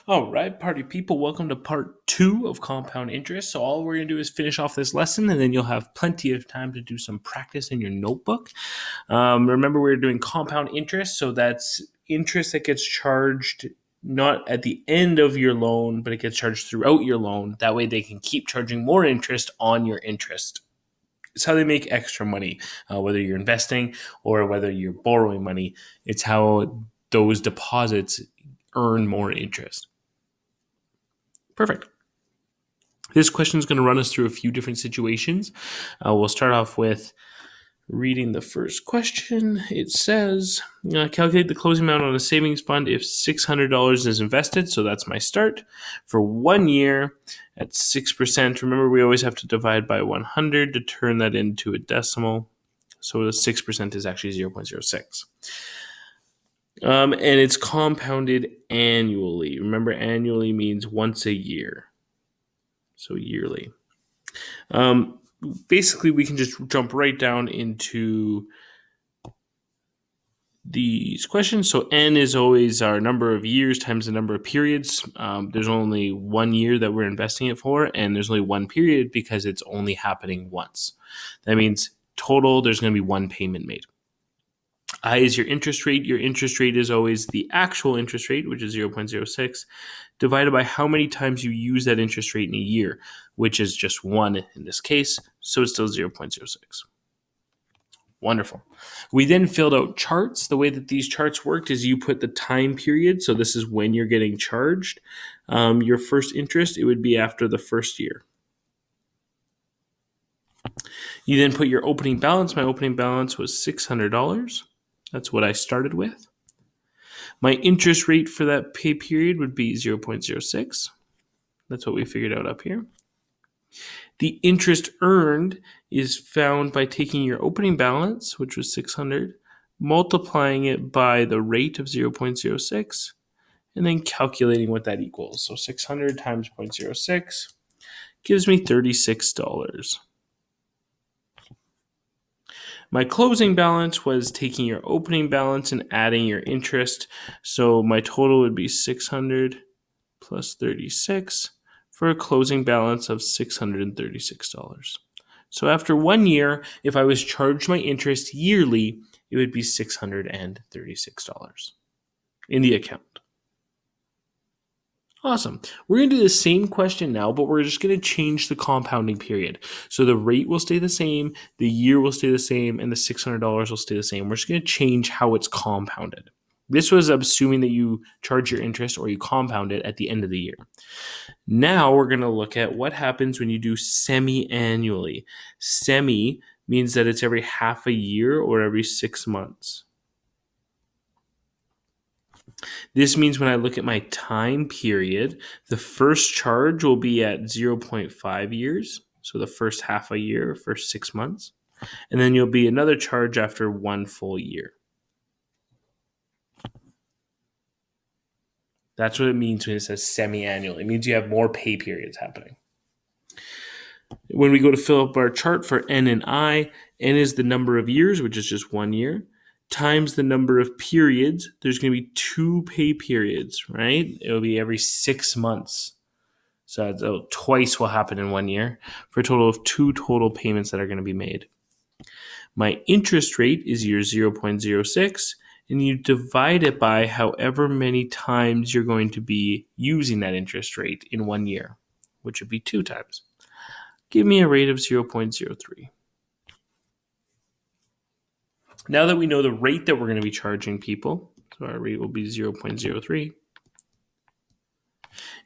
All right, party people, welcome to part 2 of compound interest. So all we're going to do is finish off this lesson, and then you'll have plenty of time to do some practice in your notebook. Remember, we're doing compound interest, so that's interest that gets charged not at the end of your loan, but it gets charged throughout your loan. That way they can keep charging more interest on your interest. It's how they make extra money, whether you're investing or whether you're borrowing money. It's how those deposits earn more interest. Perfect. This question is going to run us through a few different situations. We'll start off with reading the first question. It says, calculate the closing amount on a savings fund if $600 is invested. So that's my start. For 1 year at 6%. Remember, we always have to divide by 100 to turn that into a decimal. So the 6% is actually 0.06. And it's compounded annually. Remember, annually means once a year. So yearly. Basically, we can just jump right down into these questions. So n is always our number of years times the number of periods. There's only 1 year that we're investing it for, and there's only one period because it's only happening once. That means total, there's going to be one payment made. I is your interest rate. Your interest rate is always the actual interest rate, which is 0.06, divided by how many times you use that interest rate in a year, which is just 1 in this case, so it's still 0.06. Wonderful. We then filled out charts. The way that these charts worked is you put the time period, so this is when you're getting charged. Your first interest, it would be after the first year. You then put your opening balance. My opening balance was $600. That's what I started with. My interest rate for that pay period would be 0.06. That's what we figured out up here. The interest earned is found by taking your opening balance, which was 600, multiplying it by the rate of 0.06, and then calculating what that equals. So 600 times 0.06 gives me $36. My closing balance was taking your opening balance and adding your interest. So my total would be 600 plus 36 for a closing balance of $636. So after 1 year, if I was charged my interest yearly, it would be $636 in the account. Awesome. We're going to do the same question now, but we're just going to change the compounding period. So the rate will stay the same, the year will stay the same, and the $600 will stay the same. We're just going to change how it's compounded. This was assuming that you charge your interest or you compound it at the end of the year. Now we're going to look at what happens when you do semi-annually. Semi means that it's every half a year or every 6 months. This means when I look at my time period, the first charge will be at 0.5 years. So the first half a year, first 6 months. And then you'll be another charge after 1 full year. That's what it means when it says semi-annual. It means you have more pay periods happening. When we go to fill up our chart for N and I, N is the number of years, which is just 1 year, times the number of periods. There's going to be 2 pay periods, right? It'll be every 6 months. So twice will happen in 1 year for a total of 2 total payments that are going to be made. My interest rate is your 0.06, and you divide it by however many times you're going to be using that interest rate in 1 year, which would be 2 times. Give me a rate of 0.03. Now that we know the rate that we're going to be charging people, so our rate will be 0.03,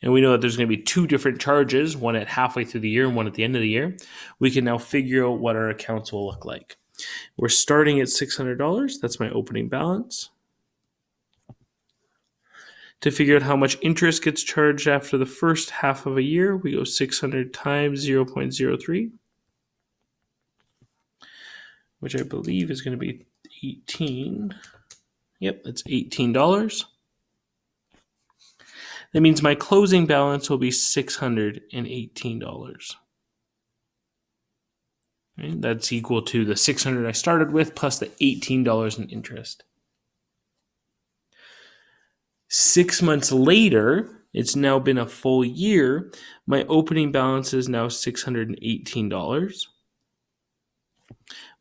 and we know that there's going to be 2 different charges, one at halfway through the year and one at the end of the year, we can now figure out what our accounts will look like. We're starting at $600. That's my opening balance. To figure out how much interest gets charged after the first half of a year, we go 600 times 0.03, which I believe is going to be 18. Yep, that's $18. That means my closing balance will be $618. Right? That's equal to the $600 I started with plus the $18 in interest. 6 months later, It's now been a full year. My opening balance is now $618.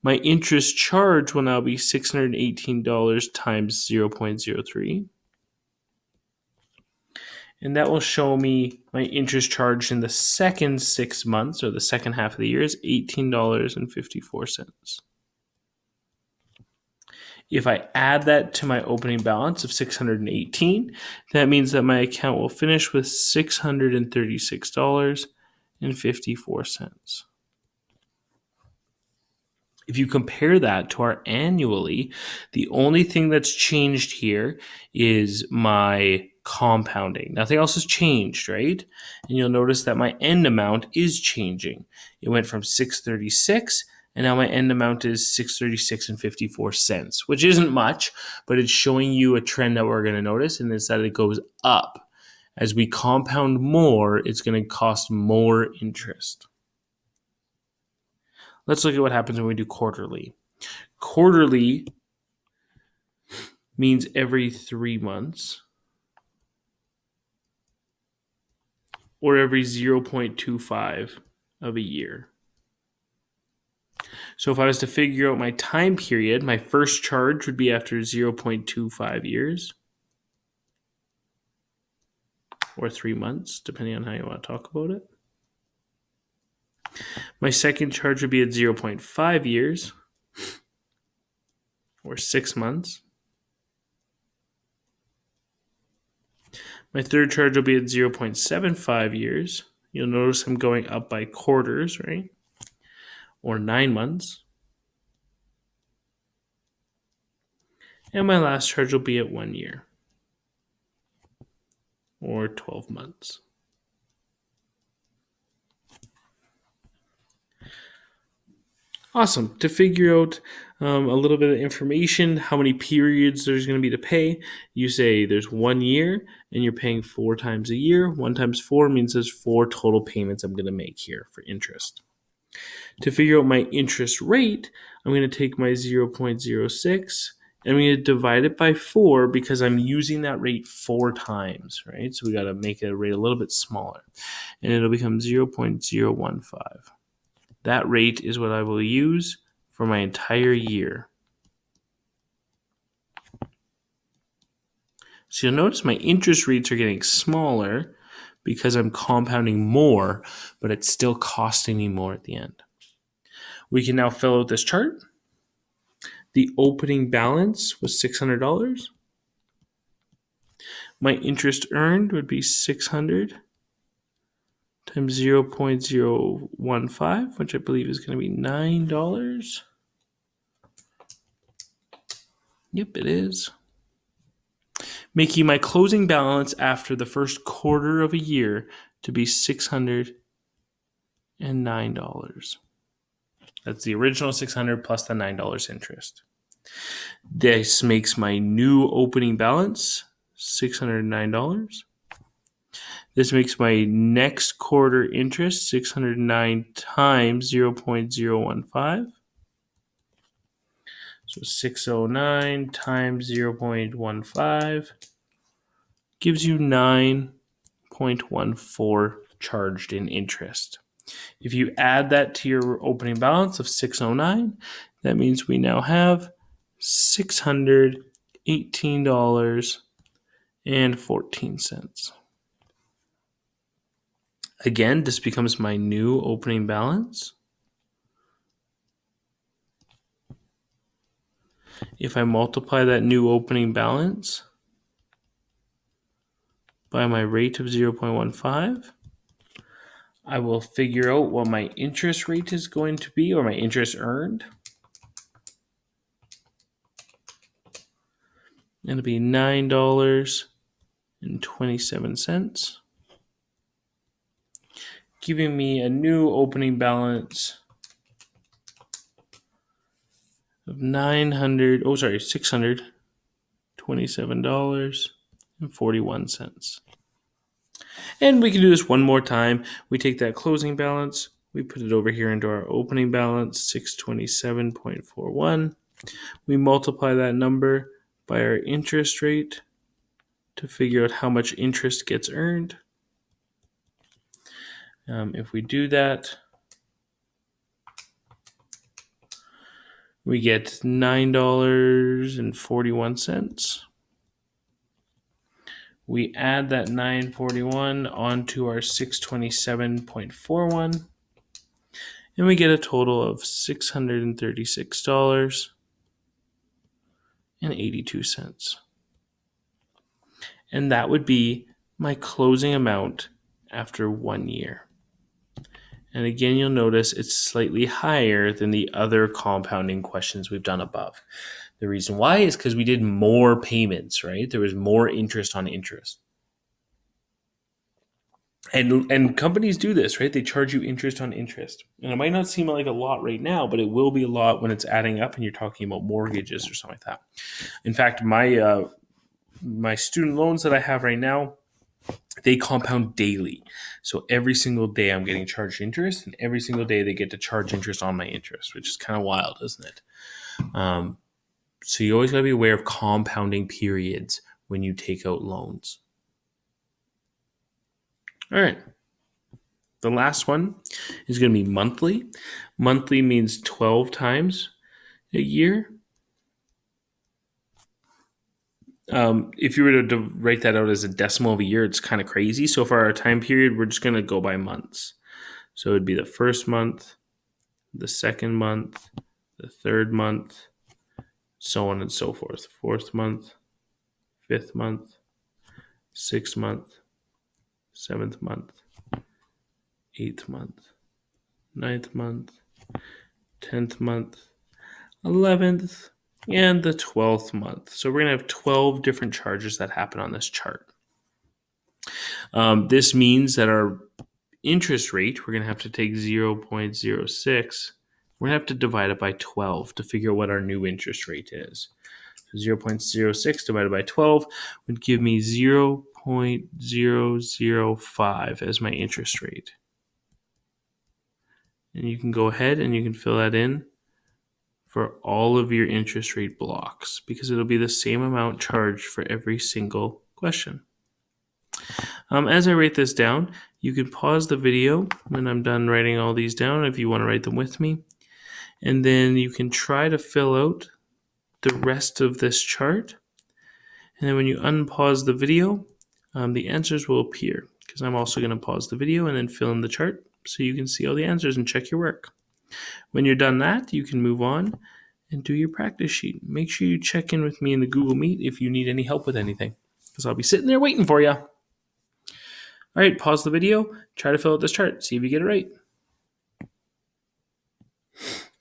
My interest charge will now be $618 times 0.03. And that will show me my interest charge in the second 6 months, or the second half of the year, is $18.54. If I add that to my opening balance of $618, that means that my account will finish with $636.54. If you compare that to our annually, the only thing that's changed here is my compounding. Nothing else has changed, right? And you'll notice that my end amount is changing. It went from 636, and now my end amount is 636 and 54 cents, which isn't much, but it's showing you a trend that we're going to notice, and it's that it goes up. As we compound more, it's going to cost more interest. Let's look at what happens when we do quarterly. Quarterly means every 3 months, or every 0.25 of a year. So if I was to figure out my time period, my first charge would be after 0.25 years, or 3 months, depending on how you want to talk about it. My second charge would be at 0.5 years, or 6 months. My third charge will be at 0.75 years. You'll notice I'm going up by quarters, right? Or 9 months. And my last charge will be at 1 year, or 12 months. Awesome. To figure out a little bit of information, how many periods there's going to be to pay, you say there's 1 year and you're paying 4 times a year. 1 times 4 means there's 4 total payments I'm going to make here for interest. To figure out my interest rate, I'm going to take my 0.06 and I'm going to divide it by 4 because I'm using that rate 4 times, right? So we got to make the rate a little bit smaller, and it'll become 0.015. That rate is what I will use for my entire year. So you'll notice my interest rates are getting smaller because I'm compounding more, but it's still costing me more at the end. We can now fill out this chart. The opening balance was $600. My interest earned would be 600 times 0.015, which I believe is going to be $9. Yep, it is. Making my closing balance after the first quarter of a year to be $609. That's the original $600 plus the $9 interest. This makes my new opening balance $609. This makes my next quarter interest 609 times 0.015. So 609 times 0.15 gives you 9.14 charged in interest. If you add that to your opening balance of 609, that means we now have $618.14. Again, this becomes my new opening balance. If I multiply that new opening balance by my rate of 0.15, I will figure out what my interest rate is going to be, or my interest earned. It'll be $9.27, giving me a new opening balance of $627.41. And we can do this one more time. We take that closing balance, we put it over here into our opening balance, 627.41. We multiply that number by our interest rate to figure out how much interest gets earned. If we do that, we get $9.41. We add that $9.41 onto our $627.41, and we get a total of $636.82. And that would be my closing amount after 1 year. And again, you'll notice it's slightly higher than the other compounding questions we've done above. The reason why is because we did more payments, right? There was more interest on interest. And companies do this, right? They charge you interest on interest. And it might not seem like a lot right now, but it will be a lot when it's adding up and you're talking about mortgages or something like that. In fact, my student loans that I have right now, they compound daily. So every single day I'm getting charged interest, and every single day they get to charge interest on my interest, which is kind of wild, isn't it? So you always got to be aware of compounding periods when you take out loans. All right. The last one is going to be monthly. Monthly means 12 times a year. If you were to write that out as a decimal of a year, it's kind of crazy. So for our time period, we're just going to go by months. So it would be the first month, the second month, the third month, so on and so forth. Fourth month, fifth month, sixth month, seventh month, eighth month, ninth month, 10th month, 11th, and the 12th month. So we're going to have 12 different charges that happen on this chart. This means that our interest rate, we're going to have to take 0.06. We're going to have to divide it by 12 to figure out what our new interest rate is. So 0.06 divided by 12 would give me 0.005 as my interest rate. And you can go ahead and you can fill that in for all of your interest rate blocks because it'll be the same amount charged for every single question. As I write this down, you can pause the video when I'm done writing all these down if you want to write them with me. And then you can try to fill out the rest of this chart. And then when you unpause the video, the answers will appear because I'm also going to pause the video and then fill in the chart so you can see all the answers and check your work. When you're done that, you can move on and do your practice sheet. Make sure you check in with me in the Google Meet if you need any help with anything because I'll be sitting there waiting for you. All right, pause the video, try to fill out this chart, see if you get it right.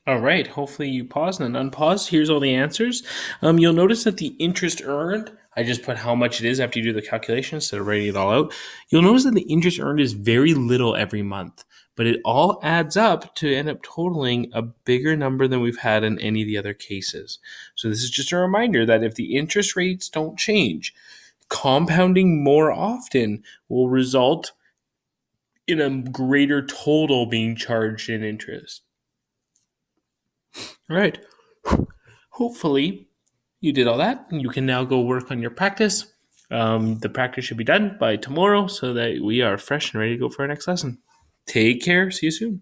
All right, hopefully you paused and then unpaused. Here's all the answers. You'll notice that the interest earned, I just put how much it is after you do the calculation instead of writing it all out. You'll notice that the interest earned is very little every month, but it all adds up to end up totaling a bigger number than we've had in any of the other cases. So this is just a reminder that if the interest rates don't change, compounding more often will result in a greater total being charged in interest. All right. Hopefully you did all that. You can now go work on your practice. The practice should be done by tomorrow so that we are fresh and ready to go for our next lesson. Take care. See you soon.